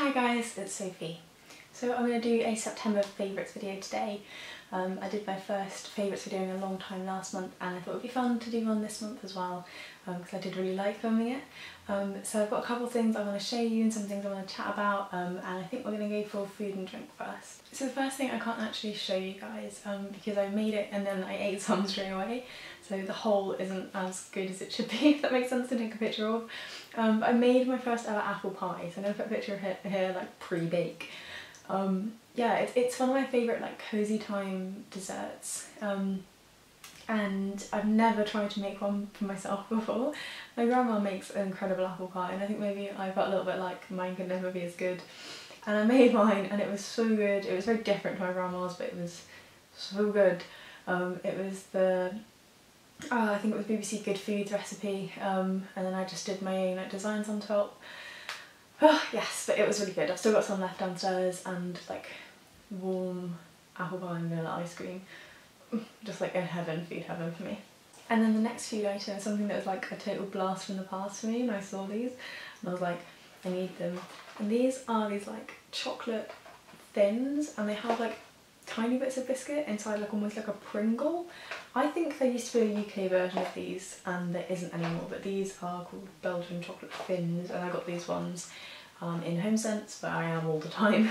Hi guys, it's Sophie. So I'm going to do a September favourites video today. I did my first favourites video in a long time last month and I thought it would be fun to do one this month as well because I did really like filming it. So I've got a couple of things I want to show you and some things I want to chat about, and I think we're going to go for food and drink first. So the first thing I can't actually show you guys because I made it and then I ate some straight away, so the whole isn't as good as it should be, if that makes sense to take a picture of. I made my first ever apple pie, so I'm going to put a picture of it here like pre-bake. Yeah, it's one of my favourite like cosy time desserts, and I've never tried to make one for myself before. My grandma makes an incredible apple pie and I think maybe I felt a little bit like mine could never be as good, and I made mine and it was so good. It was very different to my grandma's, but it was so good. It was the I think it was BBC Good Foods recipe, and then I just did my own like designs on top. Oh, yes, but it was really good. I've still got some left downstairs and like warm apple pie and vanilla ice cream. Just like in heaven, food heaven for me. And then the next food item is something that was like a total blast from the past for me, and I saw these and I was like, I need them. And these are these like chocolate thins, and they have like tiny bits of biscuit inside, like almost like a Pringle. I think there used to be a UK version of these and there isn't anymore, but these are called Belgian chocolate thins and I got these ones in Homesense, but I am all the time.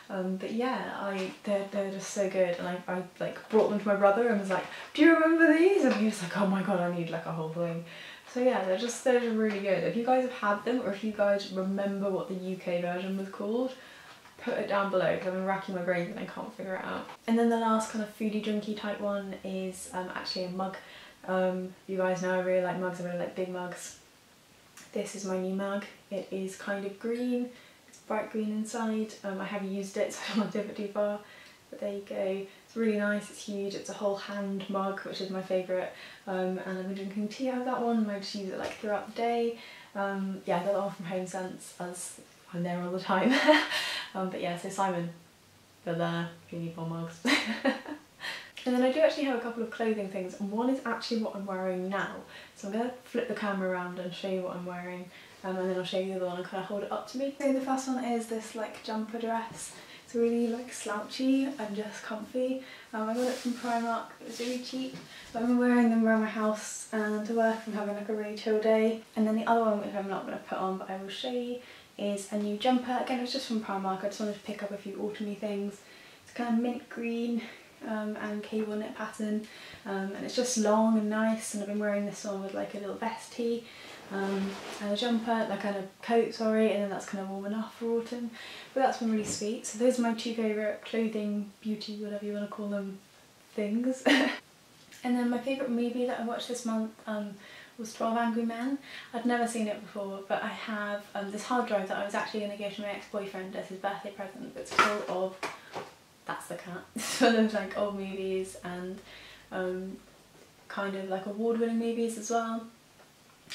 But yeah, they're just so good, and I like brought them to my brother and was like, do you remember these? And he was like, oh my god, I need like a whole thing. So yeah, they're just really good. If you guys have had them, or if you guys remember what the UK version was called, put it down below because I've been racking my brains and I can't figure it out. And then the last kind of foodie drinky type one is actually a mug. You guys know I really like mugs, I really like big mugs. This is my new mug. It is kind of green, it's bright green inside. I have used it so I don't want to dip it too far, but there you go. It's really nice, it's huge, it's a whole hand mug, which is my favourite, and I've been drinking tea out of that one and I just use it like throughout the day. Yeah, I got that one from Homesense as I'm there all the time. But yeah, so Simon, they're there if you need more mugs. And then I do actually have a couple of clothing things, and one is actually what I'm wearing now. So I'm going to flip the camera around and show you what I'm wearing, and then I'll show you the other one and kind of hold it up to me. So the first one is this like jumper dress. It's really like slouchy and just comfy. I got it from Primark, it was really cheap. But I've been wearing them around my house and to work and having like a really chill day. And then the other one, which I'm not going to put on but I will show you, is a new jumper. Again, it's just from Primark. I just wanted to pick up a few autumny things. It's kind of mint green and cable knit pattern, and it's just long and nice, and I've been wearing this one with like a little vest tee and a jumper, like kind of coat, sorry, and then that's kind of warm enough for autumn. But that's been really sweet. So those are my two favourite clothing, beauty, whatever you want to call them, things. And then my favourite movie that I watched this month was 12 Angry Men. I'd never seen it before, but I have this hard drive that I was actually going to give to my ex-boyfriend as his birthday present that's full of, that's the cat, full of like old movies and kind of like award-winning movies as well.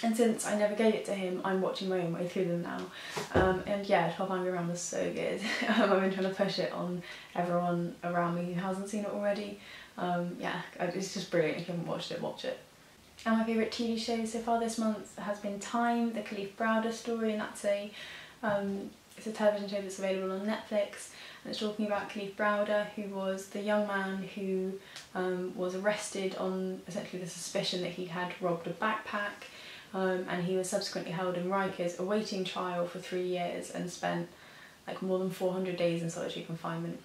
And since I never gave it to him, I'm watching my own way through them now. And yeah, 12 Angry Men was so good. I've been trying to push it on everyone around me who hasn't seen it already. Yeah, it's just brilliant. If you haven't watched it, watch it. And my favourite TV show so far this month has been Time, the Khalif Browder story, and that's it's a television show that's available on Netflix, and it's talking about Khalif Browder, who was the young man who was arrested on essentially the suspicion that he had robbed a backpack, and he was subsequently held in Rikers awaiting trial for 3 years and spent like more than 400 days in solitary confinement.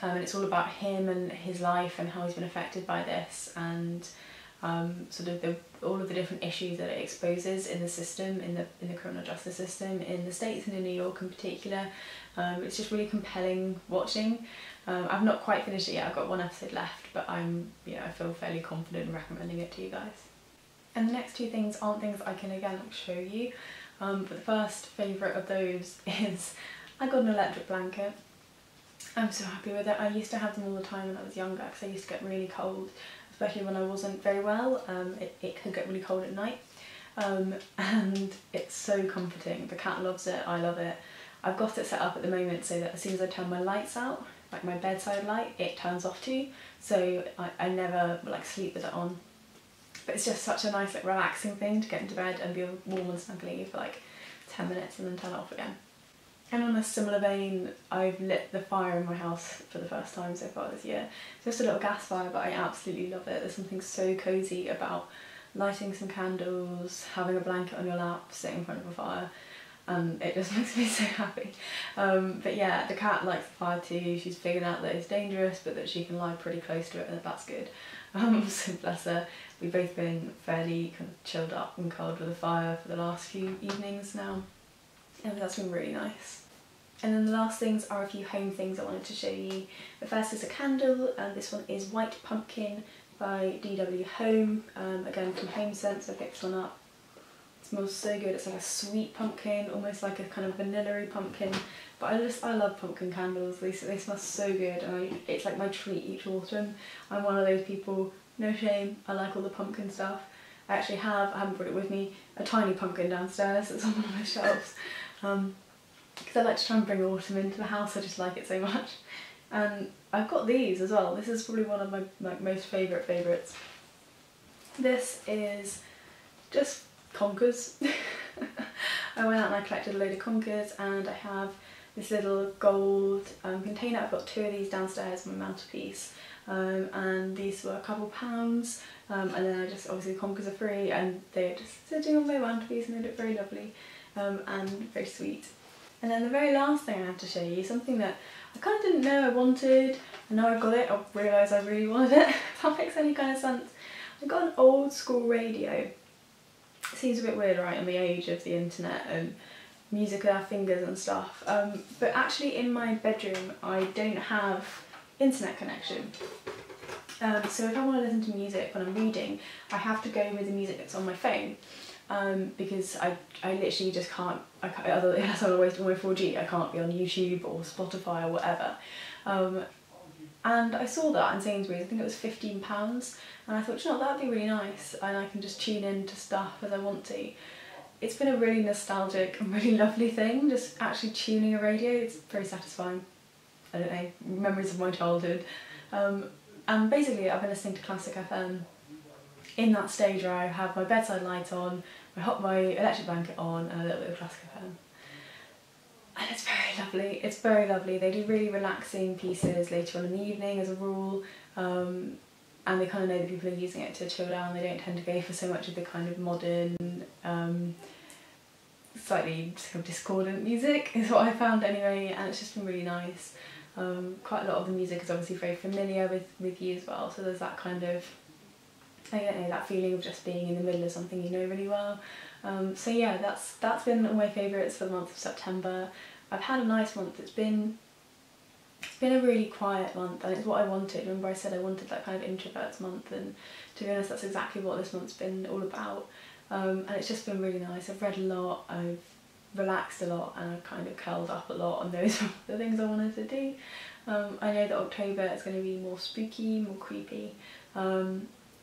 And it's all about him and his life and how he's been affected by this, and sort of all of the different issues that it exposes in the system, in the criminal justice system in the States and in New York in particular. It's just really compelling watching. I've not quite finished it yet, I've got one episode left, but I feel fairly confident in recommending it to you guys. And the next two things aren't things I can again show you, but the first favourite of those is I got an electric blanket. I'm so happy with it. I used to have them all the time when I was younger because I used to get really cold, especially when I wasn't very well. It could get really cold at night, and it's so comforting. The cat loves it, I love it. I've got it set up at the moment so that as soon as I turn my lights out, like my bedside light, it turns off too, so I never like sleep with it on. But it's just such a nice like relaxing thing to get into bed and be warm and snuggly for like 10 minutes and then turn it off again. And on a similar vein, I've lit the fire in my house for the first time so far this year. It's just a little gas fire, but I absolutely love it. There's something so cosy about lighting some candles, having a blanket on your lap, sitting in front of a fire, and it just makes me so happy. But yeah, the cat likes the fire too. She's figured out that it's dangerous, but that she can lie pretty close to it, and that's good. So bless her. We've both been fairly kind of chilled up and curled with a fire for the last few evenings now, and that's been really nice. And then the last things are a few home things I wanted to show you. The first is a candle, and this one is White Pumpkin by DW Home, again from Homesense. I picked this one up. It smells so good. It's like a sweet pumpkin, almost like a kind of vanilla-y pumpkin. But I love pumpkin candles. They smell so good, and it's like my treat each autumn. I'm one of those people, no shame, I like all the pumpkin stuff. I actually I haven't brought it with me, a tiny pumpkin downstairs that's on one of my shelves. Because I like to try and bring autumn into the house, I just like it so much. And I've got these as well. This is probably one of my most favourites. This is just conkers. I went out and I collected a load of conkers, and I have this little gold container. I've got two of these downstairs on my mantelpiece, and these were a couple pounds, and then I just, obviously the conkers are free, and they're just sitting on my mantelpiece and they look very lovely and very sweet. And then the very last thing I have to show you, something that I kind of didn't know I wanted, and now I've got it, I realised I really wanted it, if that makes any kind of sense. I got an old school radio. It seems a bit weird, right, in the age of the internet and music with our fingers and stuff, but actually in my bedroom I don't have internet connection. So if I want to listen to music when I'm reading, I have to go with the music that's on my phone. Because I literally just can't, unless I waste all my 4G, I can't be on YouTube or Spotify or whatever. And I saw that in Sainsbury's, I think it was £15, and I thought, you know, that'd be really nice, and I can just tune in to stuff as I want to. It's been a really nostalgic and really lovely thing, just actually tuning a radio. It's very satisfying. I don't know, memories of my childhood. And basically I've been listening to Classic FM in that stage where I have my bedside light on, my electric blanket on, and a little bit of Classic FM. And it's very lovely, it's very lovely. They do really relaxing pieces later on in the evening as a rule, and they kind of know that people are using it to chill down. They don't tend to go for so much of the kind of modern, slightly kind of discordant music, is what I found anyway, and it's just been really nice. Quite a lot of the music is obviously very familiar with you as well, so there's that kind of, I don't know, that feeling of just being in the middle of something you know really well. So yeah, that's been all my favourites for the month of September. I've had a nice month. It's been a really quiet month, and it's what I wanted. Remember I said I wanted that kind of introverts month, and to be honest that's exactly what this month's been all about. And it's just been really nice. I've read a lot, I've relaxed a lot, and I've kind of curled up a lot, and those are the things I wanted to do. I know that October is going to be more spooky, more creepy,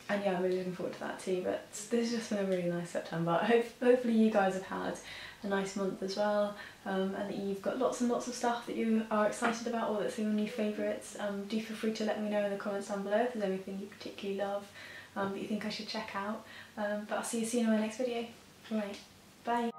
and yeah, I'm really looking forward to that too. But this has just been a really nice September. Hopefully you guys have had a nice month as well, and that you've got lots and lots of stuff that you are excited about, or that's your new favourites. Do feel free to let me know in the comments down below if there's anything you particularly love that you think I should check out. But I'll see you soon in my next video. Alright, bye!